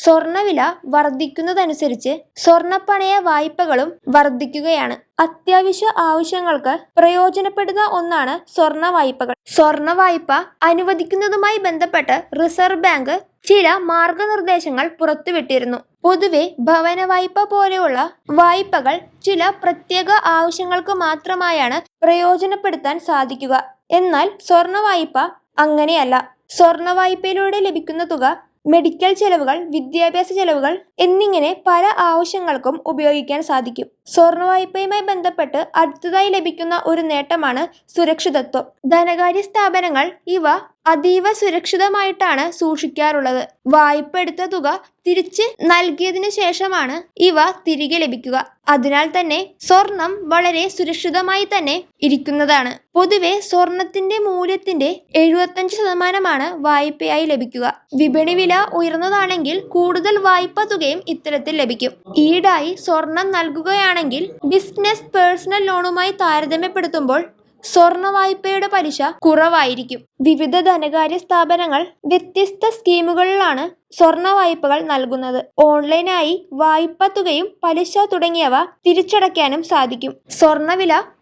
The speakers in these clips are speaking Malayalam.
സ്വർണ്ണവില വർദ്ധിക്കുന്നതനുസരിച്ച് സ്വർണ്ണപ്പണയ വായ്പകളും വർദ്ധിക്കുകയാണ്. അത്യാവശ്യ ആവശ്യങ്ങൾക്ക് പ്രയോജനപ്പെടുന്ന ഒന്നാണ് സ്വർണ്ണ വായ്പകൾ. സ്വർണ്ണ വായ്പ അനുവദിക്കുന്നതുമായി ബന്ധപ്പെട്ട് റിസർവ് ബാങ്ക് ചില മാർഗനിർദ്ദേശങ്ങൾ പുറത്തുവിട്ടിരുന്നു. പൊതുവെ ഭവന വായ്പ പോലെയുള്ള വായ്പകൾ ചില പ്രത്യേക ആവശ്യങ്ങൾക്ക് മാത്രമായാണ് പ്രയോജനപ്പെടുത്താൻ സാധിക്കുക. എന്നാൽ സ്വർണ്ണ വായ്പ അങ്ങനെയല്ല. സ്വർണ്ണ വായ്പയിലൂടെ ലഭിക്കുന്ന തുക മെഡിക്കൽ ചെലവുകൾ, വിദ്യാഭ്യാസ ചെലവുകൾ എന്നിങ്ങനെ പല ആവശ്യങ്ങൾക്കും ഉപയോഗിക്കാൻ സാധിക്കും. സ്വർണ്ണ വായ്പയുമായി ബന്ധപ്പെട്ട് അടുത്തതായി ലഭിക്കുന്ന ഒരു നേട്ടമാണ് സുരക്ഷിതത്വം. ധനകാര്യ സ്ഥാപനങ്ങൾ ഇവ അതീവ സുരക്ഷിതമായിട്ടാണ് സൂക്ഷിക്കാറുള്ളത്. വായ്പ എടുത്ത തുക തിരിച്ച് നൽകിയതിനു ശേഷമാണ് ഇവ തിരികെ ലഭിക്കുക. അതിനാൽ തന്നെ സ്വർണം വളരെ സുരക്ഷിതമായി തന്നെ ഇരിക്കുന്നതാണ്. പൊതുവെ സ്വർണത്തിന്റെ മൂല്യത്തിന്റെ 75% വായ്പയായി ലഭിക്കുക. വിപണി വില ഉയർന്നതാണെങ്കിൽ കൂടുതൽ വായ്പ തുകയും ഇത്തരത്തിൽ ലഭിക്കും. ഈടായി സ്വർണം നൽകുകയാണെങ്കിൽ ബിസിനസ് പേഴ്സണൽ ലോണുമായി താരതമ്യപ്പെടുത്തുമ്പോൾ സ്വർണ്ണ വായ്പയുടെ പലിശ കുറവായിരിക്കും. വിവിധ ധനകാര്യ സ്ഥാപനങ്ങൾ വ്യത്യസ്ത സ്കീമുകളിലാണ് സ്വർണ്ണ വായ്പകൾ നൽകുന്നത്. ഓൺലൈനായി വായ്പ തുകയും പലിശ തുടങ്ങിയവ തിരിച്ചടയ്ക്കാനും സാധിക്കും.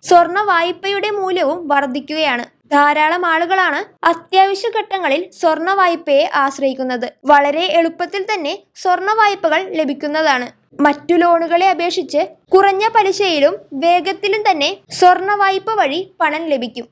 സ്വർണ്ണ വായ്പയുടെ മൂല്യവും വർദ്ധിക്കുകയാണ്. ധാരാളം ആളുകളാണ് അത്യാവശ്യ ഘട്ടങ്ങളിൽ സ്വർണ്ണ വായ്പയെ ആശ്രയിക്കുന്നത്. വളരെ എളുപ്പത്തിൽ തന്നെ സ്വർണ്ണ വായ്പകൾ ലഭിക്കുന്നതാണ്. മറ്റു ലോണുകളെ അപേക്ഷിച്ച് കുറഞ്ഞ പലിശയിലും വേഗത്തിലും തന്നെ സ്വർണ്ണ വായ്പ വഴി പണം ലഭിക്കും.